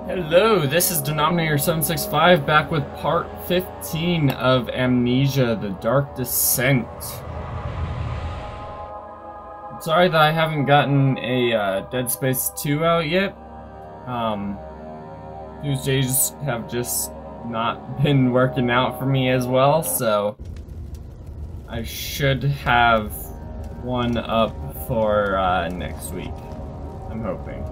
Hello, this is Denominator765 back with part 15 of Amnesia, The Dark Descent. I'm sorry that I haven't gotten a Dead Space 2 out yet. Tuesdays have just not been working out for me as well, so I should have one up for next week. I'm hoping.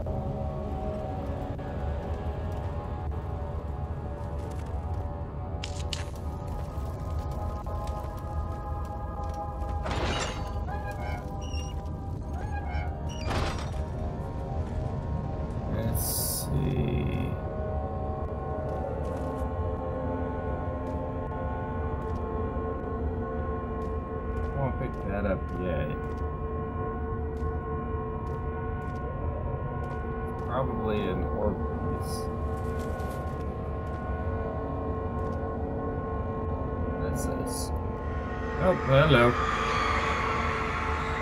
That up yet. Probably an orb piece. That says. Oh, hello.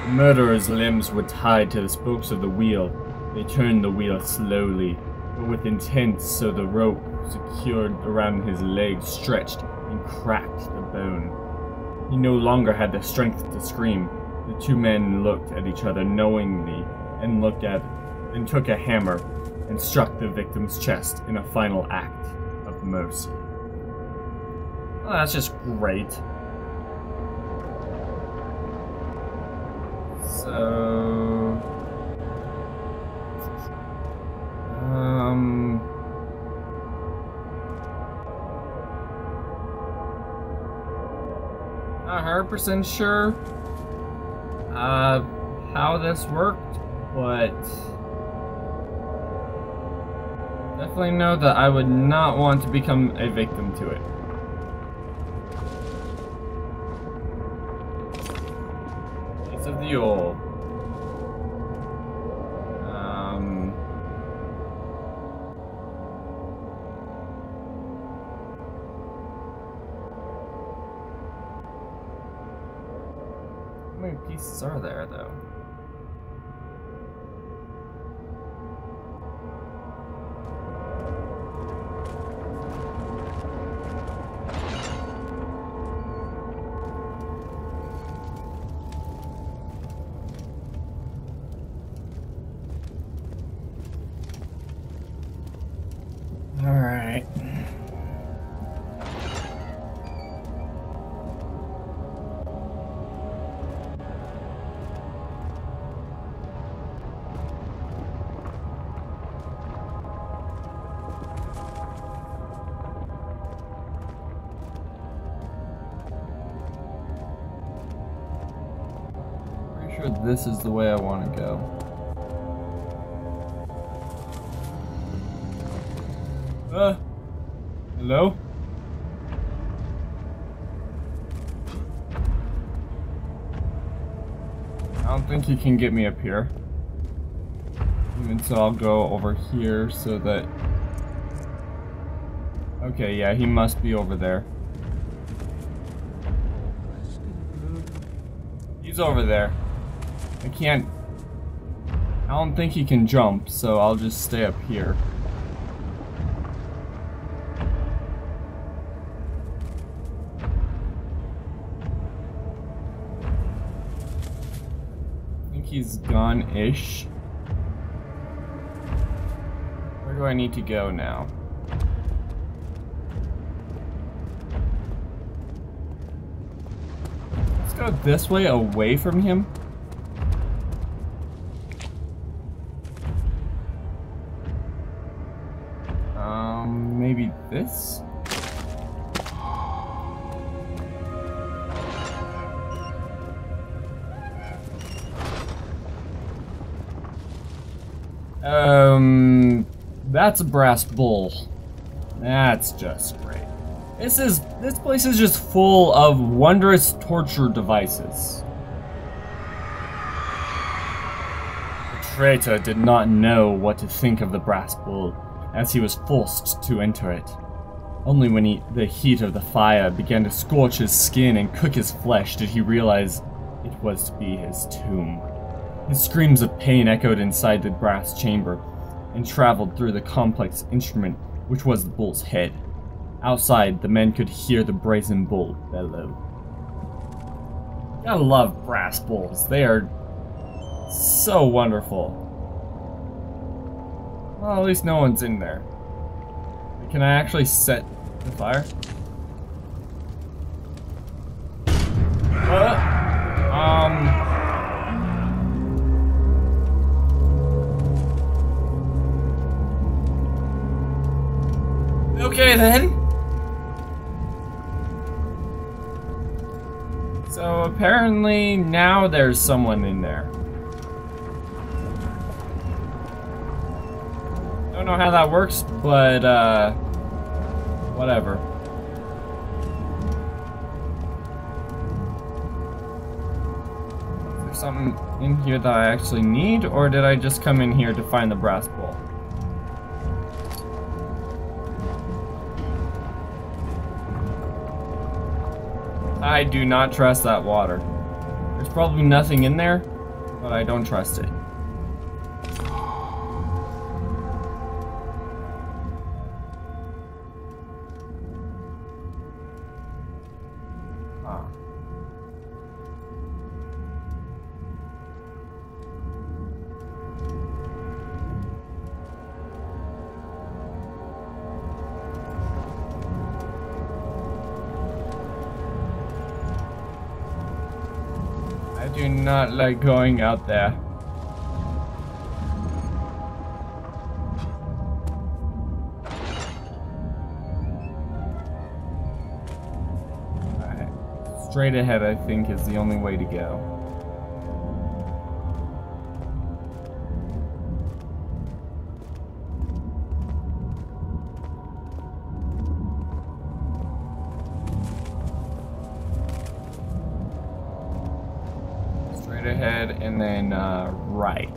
The murderer's limbs were tied to the spokes of the wheel. They turned the wheel slowly, but with intent, so the rope secured around his legs stretched and cracked the bone. He no longer had the strength to scream. The two men looked at each other knowingly and took a hammer and struck the victim's chest in a final act of mercy. Oh, that's just great. So... Not 100% sure how this worked, but definitely know that I would not want to become a victim to it. Case of the old. How many pieces are there, though? All right. This is the way I want to go. Hello? I don't think you can get me up here. Even so, I'll go over here so that... Okay, yeah, he must be over there. He's over there. I can't... I don't think he can jump, so I'll just stay up here. I think he's gone-ish. Where do I need to go now? Let's go this way, away from him. Maybe this? That's a brass bull. That's just great. This place is just full of wondrous torture devices. The traitor did not know what to think of the brass bull, as he was forced to enter it. Only when the heat of the fire began to scorch his skin and cook his flesh did he realize it was to be his tomb. His screams of pain echoed inside the brass chamber. and traveled through the complex instrument which was the bull's head. Outside, the men could hear the brazen bull bellow. Gotta love brass bulls. They are so wonderful. Well, at least no one's in there. Can I actually set the fire? Okay then. So apparently now there's someone in there. Don't know how that works, but whatever. Is there something in here that I actually need, or did I just come in here to find the brass bowl? I do not trust that water. There's probably nothing in there, but I don't trust it. I do not like going out there. Alright. Straight ahead, I think, is the only way to go. Ahead and then right.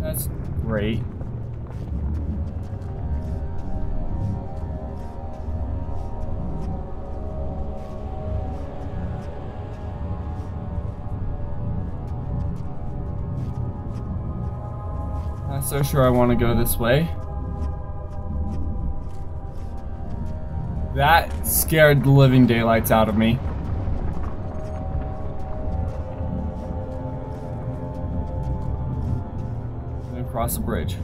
That's great. Not so sure I want to go this way. That scared the living daylights out of me. And across the bridge.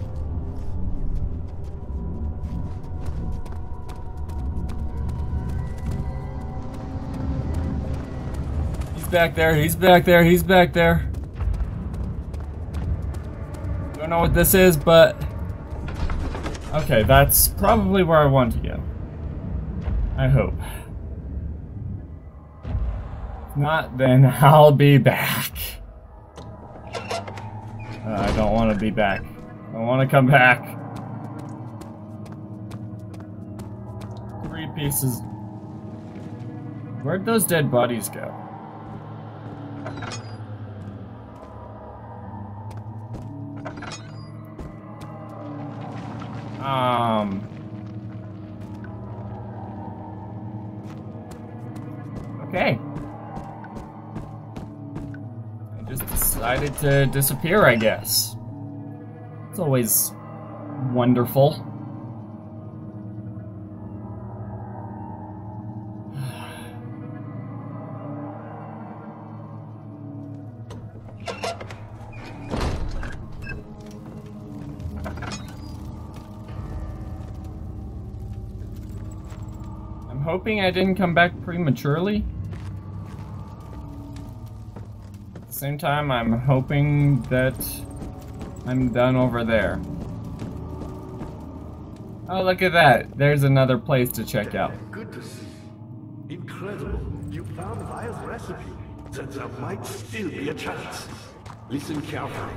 He's back there, he's back there, he's back there. Don't know what this is, but okay, that's probably where I want to go. I hope. If not, then I'll be back. I don't want to be back. I don't want to come back. 3 pieces. Where'd those dead bodies go? Okay. I just decided to disappear, I guess. It's always wonderful. I'm hoping I didn't come back prematurely. At the same time, I'm hoping that I'm done over there. Oh, look at that. There's another place to check out. Good to see. Incredible. You found Vile's recipe. There might still be a chance. Listen carefully.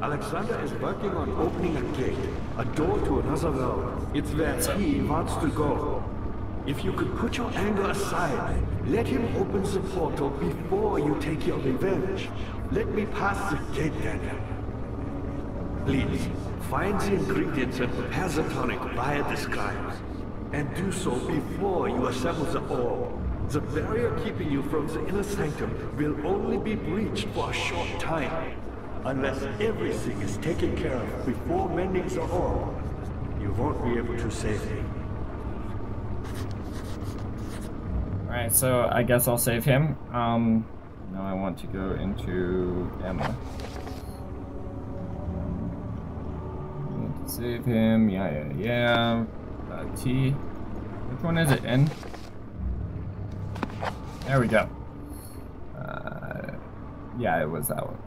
Alexander is working on opening a gate, a door to another world. It's where he wants to go. If you could put your anger aside, let him open the portal before you take your revenge. Let me pass the gate, Daniel. Please, find the ingredients and prepare the tonic via the scribes. And do so before you assemble the orb. The barrier keeping you from the inner sanctum will only be breached for a short time. Unless everything is taken care of before mending the orb, you won't be able to save me. Alright, so I guess I'll save him. Now I want to go into Gamma. Need to save him, yeah. T. Which one is it? N? There we go. Yeah, it was that one.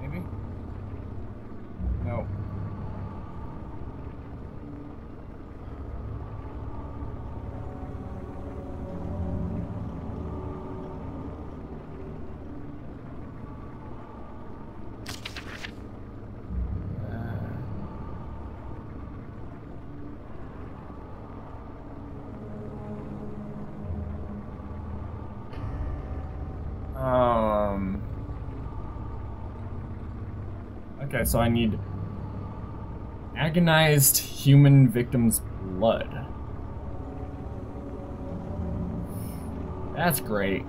Maybe? No. Okay, so I need agonized human victim's blood. That's great.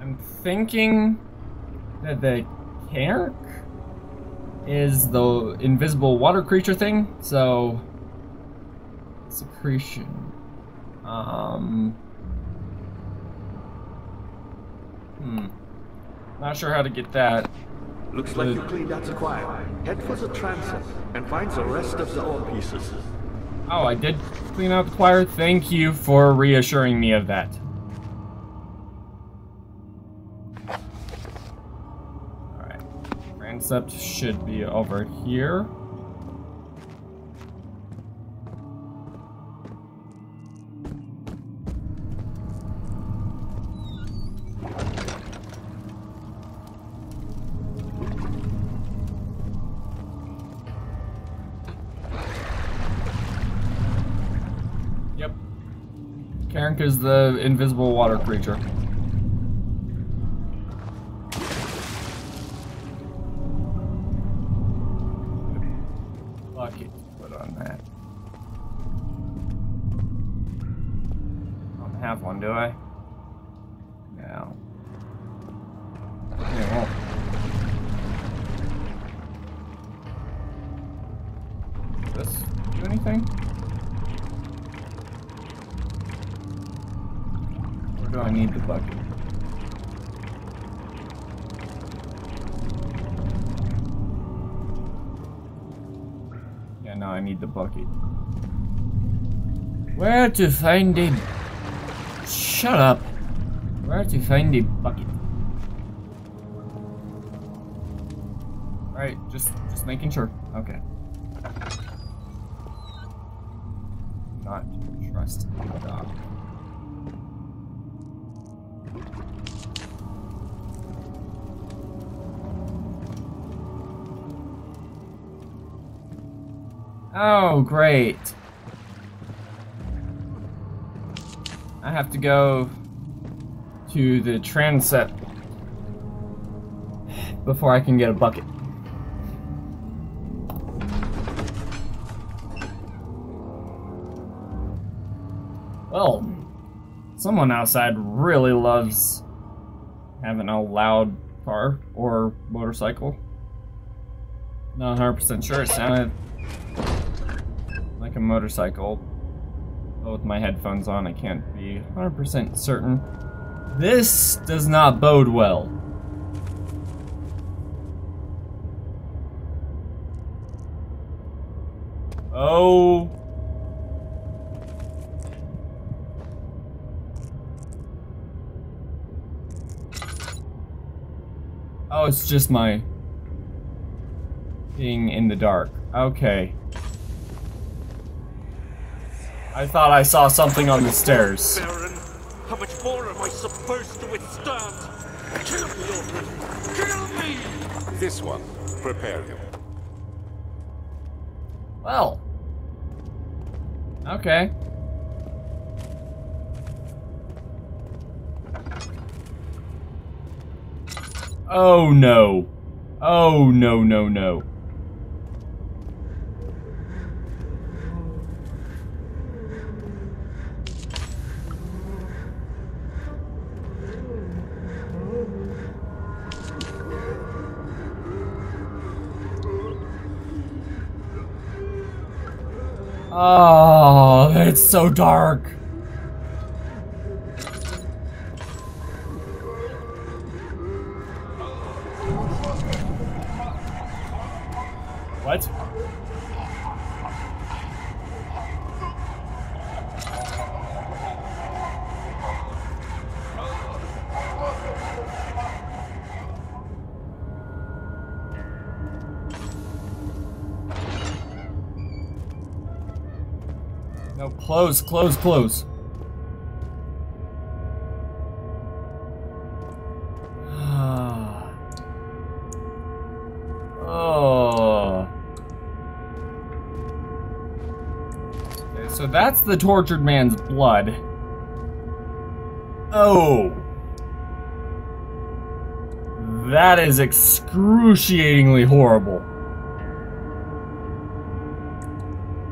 I'm thinking that the Cairn is the invisible water creature thing, so secretion. Not sure how to get that. Looks like you cleaned out the choir. Head for the transept and find the rest of the orb pieces. Oh, I did clean out the choir. Thank you for reassuring me of that. Alright. Transept should be over here. Yep. Karenk is the invisible water creature. Bucket put on that. I don't have one, do I? No. Yeah, well. Does this do anything? Or do I need the bucket? Yeah, no, I need the bucket. Where to find a... Shut up. Where to find a bucket? Alright, just making sure. Okay. Not trust the dog. Oh, great. I have to go to the transept before I can get a bucket. Well, someone outside really loves having a loud car or motorcycle. Not 100% sure, it sounded like a motorcycle. But with my headphones on, I can't be 100% certain. This does not bode well. Oh. Oh, it's just my being in the dark. Okay. I thought I saw something on the stairs. Baron, how much more am I supposed to withstand? Kill me already! Kill me! This one, prepare him. Well. Okay. Oh no. Oh no, no, no. Oh, it's so dark. What? No, close, close, close. Oh. Okay, so that's the tortured man's blood. Oh. That is excruciatingly horrible.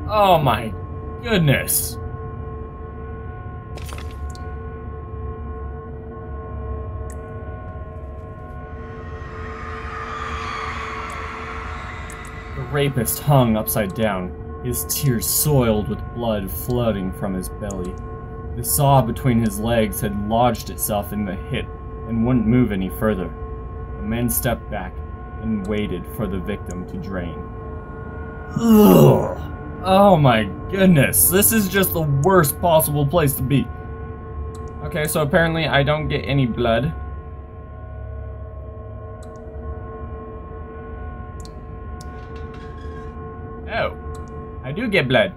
Oh my goodness. The rapist hung upside down, his tears soiled with blood flooding from his belly. The saw between his legs had lodged itself in the hip and wouldn't move any further. The man stepped back and waited for the victim to drain. Ugh. Oh my goodness, this is just the worst possible place to be. Okay, so apparently I don't get any blood. Oh, I do get blood.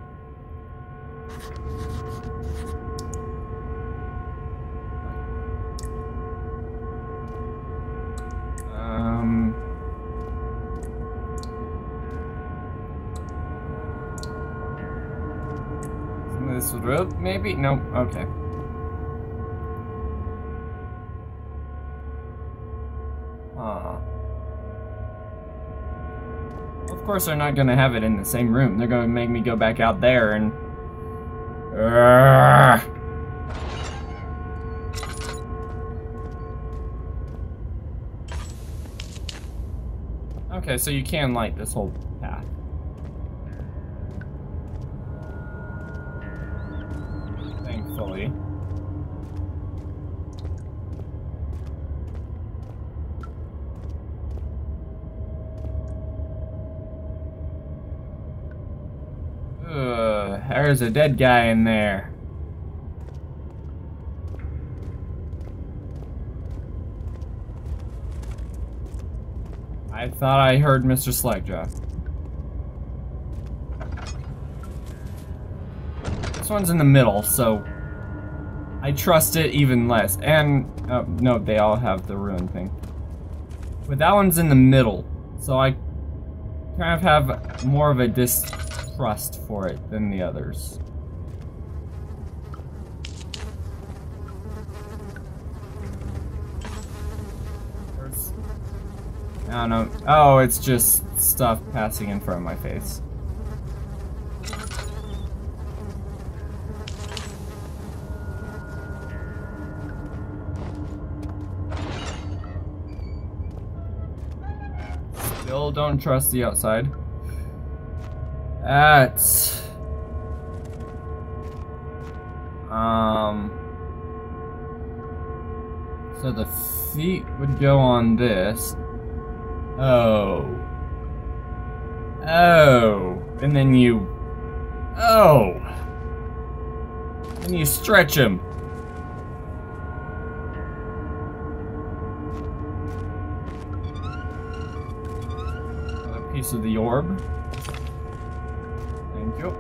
This rope, maybe? No, okay. Of course they're not gonna have it in the same room. They're gonna make me go back out there and... Okay, so you can light this whole path. Thankfully. There's a dead guy in there. I thought I heard Mr. Slackjaw. This one's in the middle, so I trust it even less. And, no, they all have the ruin thing. But that one's in the middle, so I kind of have more of a distrust for it than the others. I don't know. Oh, it's just stuff passing in front of my face. Still don't trust the outside. That's... So the feet would go on this. Oh. Oh. And then you... Oh. And you stretch him. Piece of the orb. Thank you.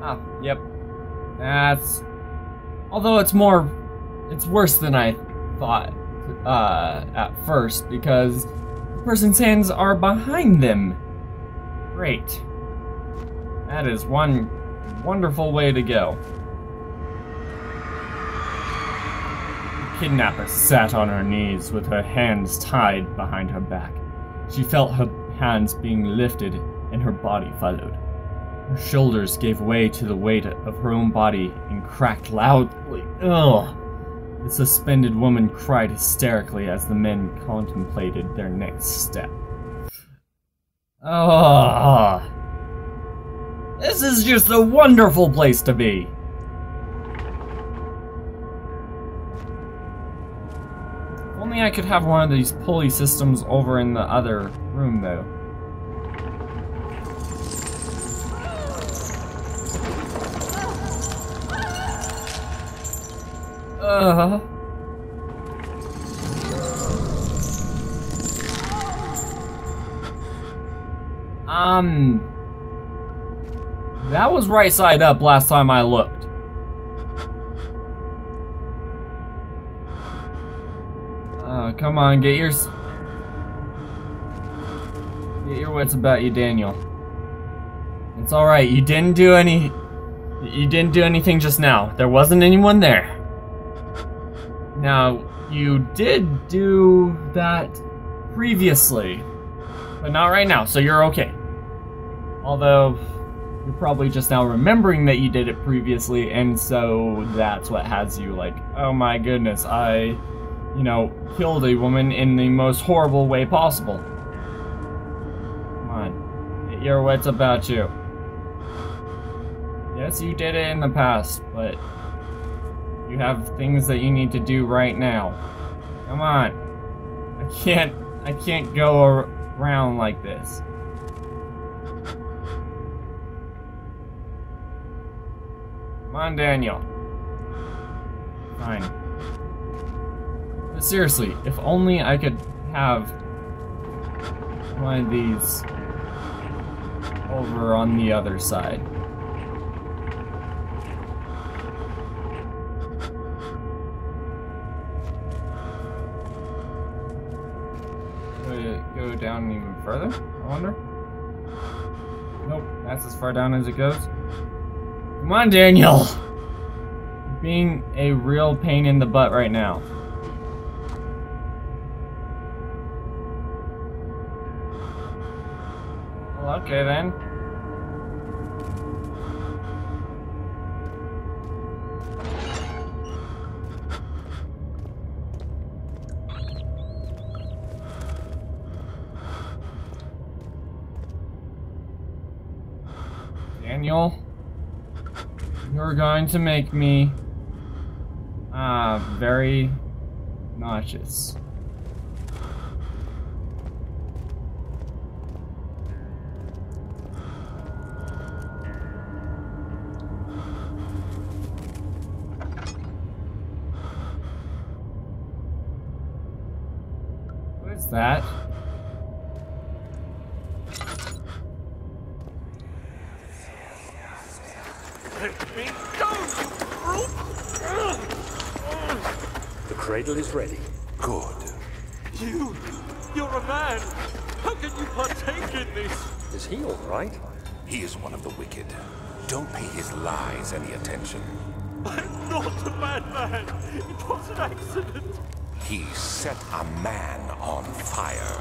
Ah, yep. That's... Although it's worse than I thought at first, because the person's hands are behind them. Great. That is one wonderful way to go. The kidnapper sat on her knees with her hands tied behind her back. She felt her hands being lifted and her body followed. Her shoulders gave way to the weight of her own body and cracked loudly. Ugh! The suspended woman cried hysterically as the men contemplated their next step. Oh, this is just a wonderful place to be. If only I could have one of these pulley systems over in the other room, though. That was right side up last time I looked. Come on, get your wits about you, Daniel. It's alright, you didn't do anything just now. There wasn't anyone there. Now, you did do that previously, but not right now, so you're okay. Although, you're probably just now remembering that you did it previously, and so that's what has you like, oh my goodness, I, killed a woman in the most horrible way possible. Come on, get your wits about you. Yes, you did it in the past, but you have things that you need to do right now. Come on. I can't go around like this. Come on, Daniel. Fine. But seriously, if only I could have one of these over on the other side. Go down even further, I wonder? Nope, that's as far down as it goes. Come on, Daniel! You're being a real pain in the butt right now. Well, okay then. Daniel, you're going to make me very nauseous. What is that? Let me go, you brute! The cradle is ready. Good. You're a man! How can you partake in this? Is he all right? He is one of the wicked. Don't pay his lies any attention. I'm not a madman! It was an accident! He set a man on fire.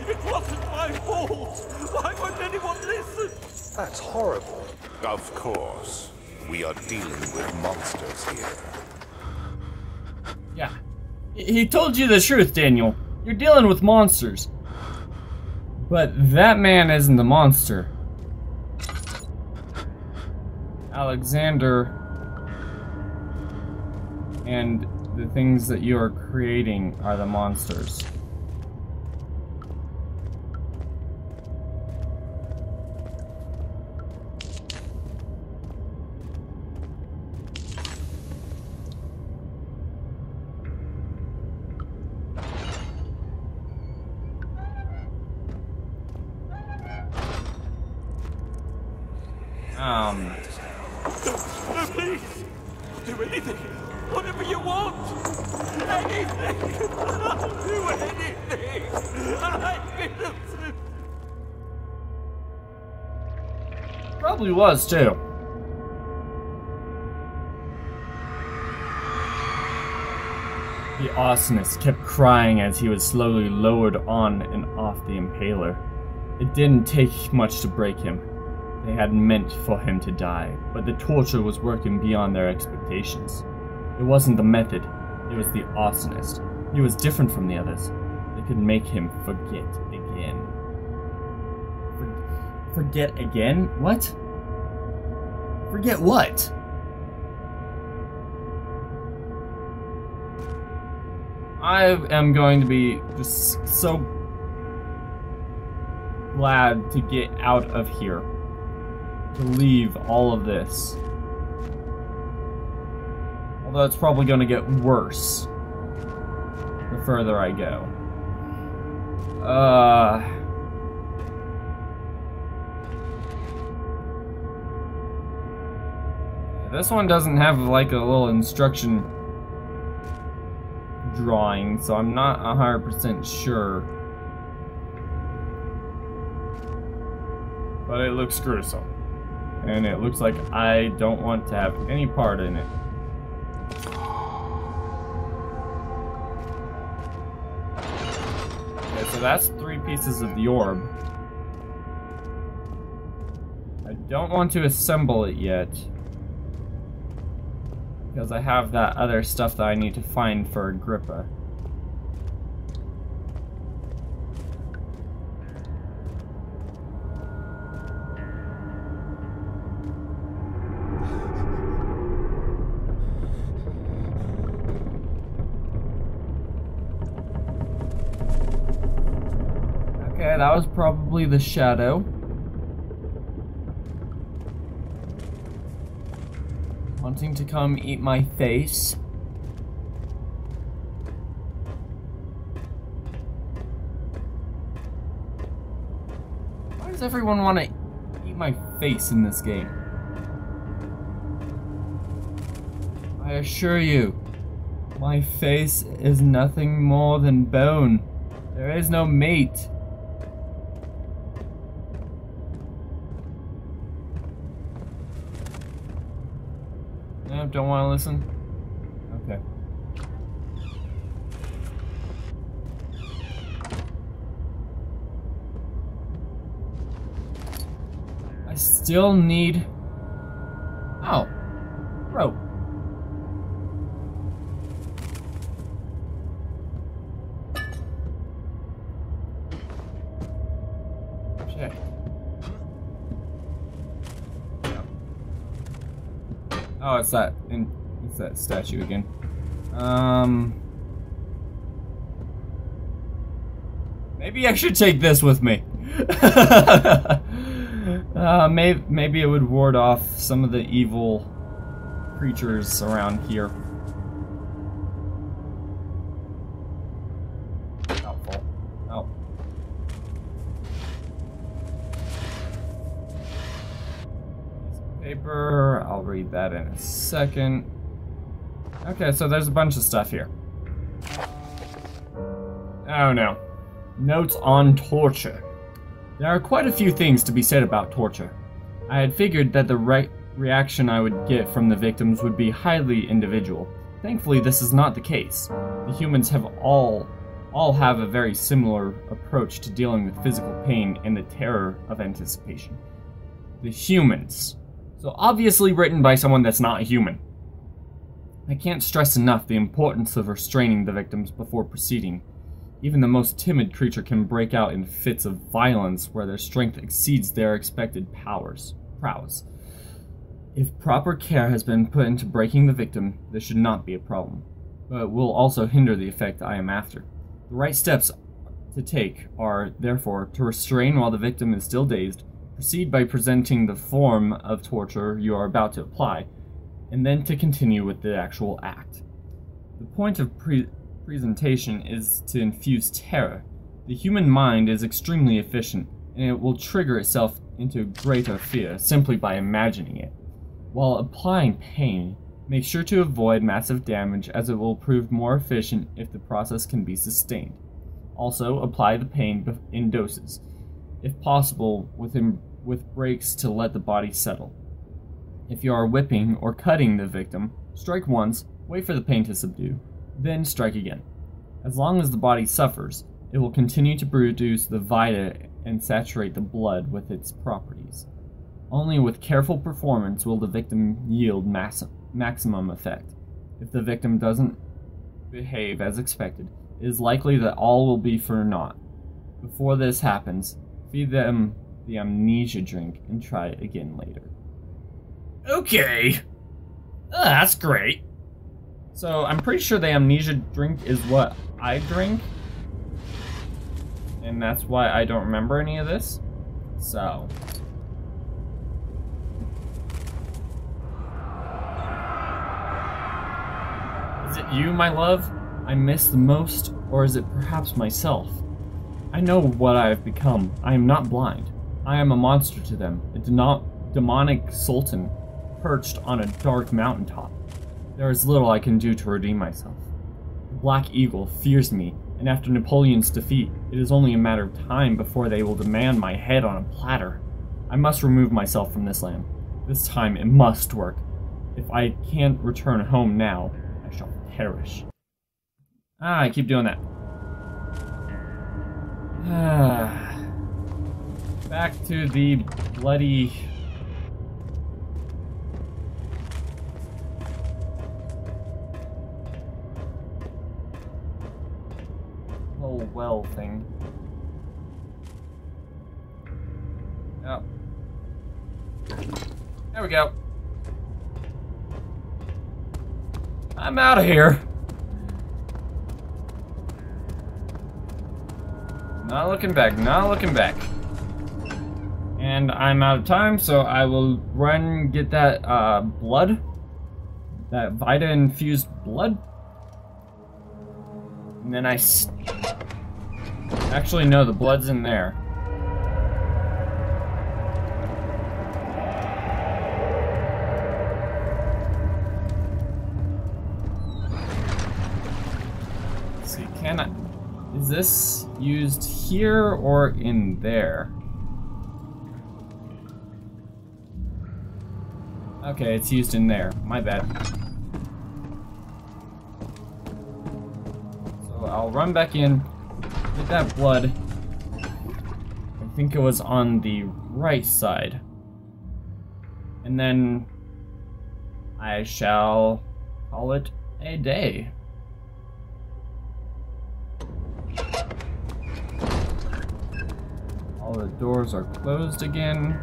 It wasn't my fault! Why won't anyone listen? That's horrible. Of course. We are dealing with monsters here. Yeah. He told you the truth, Daniel. You're dealing with monsters. But that man isn't the monster. Alexander and the things that you are creating are the monsters. Please, do anything, whatever you want. Anything. I'll do anything. I'm innocent. Probably was too. The arsonist kept crying as he was slowly lowered on and off the impaler. It didn't take much to break him. They had meant for him to die, but the torture was working beyond their expectations. It wasn't the method, it was the arsonist. He was different from the others. They could make him forget again. Forget again? What? Forget what? I am going to be just so glad to get out of here. To leave all of this. Although it's probably going to get worse the further I go. This one doesn't have like a little instruction drawing, so I'm not 100% sure. But it looks gruesome. And it looks like I don't want to have any part in it. Okay, so that's 3 pieces of the orb. I don't want to assemble it yet, because I have that other stuff that I need to find for Agrippa. Okay, that was probably the shadow. Wanting to come eat my face. Why does everyone want to eat my face in this game? I assure you, my face is nothing more than bone. There is no meat. No, don't want to listen? Okay. I still need... Oh. Rope. Check. Oh, it's that statue again. Maybe I should take this with me. Maybe it would ward off some of the evil creatures around here. Helpful. Oh. Paper. I'll read that in a second. Okay, so there's a bunch of stuff here. Oh no. Notes on torture. There are quite a few things to be said about torture. I had figured that the reaction I would get from the victims would be highly individual. Thankfully, this is not the case. The humans have all have a very similar approach to dealing with physical pain and the terror of anticipation. The humans. So obviously written by someone that's not a human. I can't stress enough the importance of restraining the victims before proceeding. Even the most timid creature can break out in fits of violence where their strength exceeds their expected prowess. If proper care has been put into breaking the victim, this should not be a problem, but will also hinder the effect I am after. The right steps to take are, therefore, to restrain while the victim is still dazed, proceed by presenting the form of torture you are about to apply, and then to continue with the actual act. The point of presentation is to infuse terror. The human mind is extremely efficient, and it will trigger itself into greater fear simply by imagining it. While applying pain, make sure to avoid massive damage as it will prove more efficient if the process can be sustained. Also, apply the pain in doses, if possible with breaks to let the body settle. If you are whipping or cutting the victim, strike once, wait for the pain to subdue, then strike again. As long as the body suffers, it will continue to produce the vita and saturate the blood with its properties. Only with careful performance will the victim yield maximum effect. If the victim doesn't behave as expected, it is likely that all will be for naught. Before this happens, feed them the amnesia drink and try it again later. Okay! That's great. So, I'm pretty sure the amnesia drink is what I drink. And that's why I don't remember any of this. So. Is it you, my love, I miss the most, or is it perhaps myself? I know what I have become. I am not blind. I am a monster to them, a demonic sultan perched on a dark mountaintop. There is little I can do to redeem myself. The Black Eagle fears me, and after Napoleon's defeat, it is only a matter of time before they will demand my head on a platter. I must remove myself from this land. This time it must work. If I can't return home now, I shall perish. I keep doing that. Back to the bloody... whole well thing. Yep. There we go. I'm out of here. Not looking back, not looking back. And I'm out of time, so I will run get that blood. That Vita infused blood. And then actually, no, the blood's in there. Let's see, is this used here or in there? Okay, it's used in there. My bad. So I'll run back in, get that blood. I think it was on the right side. And then I shall call it a day. All the doors are closed again.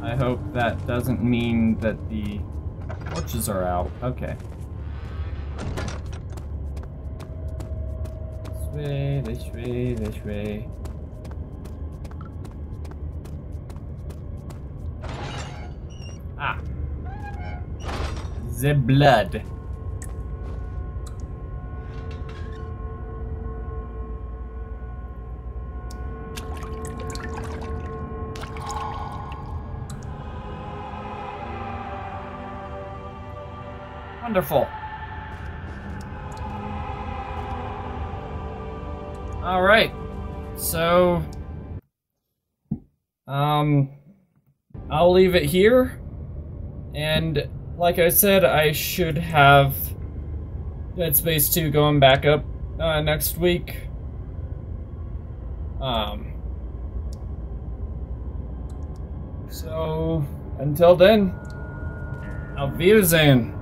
I hope that doesn't mean that the torches are out. Okay. This way, this way, this way. Ah. The blood. Wonderful. All right. So, I'll leave it here. And like I said, I should have Dead Space 2 going back up next week. So, until then, auf Wiedersehen.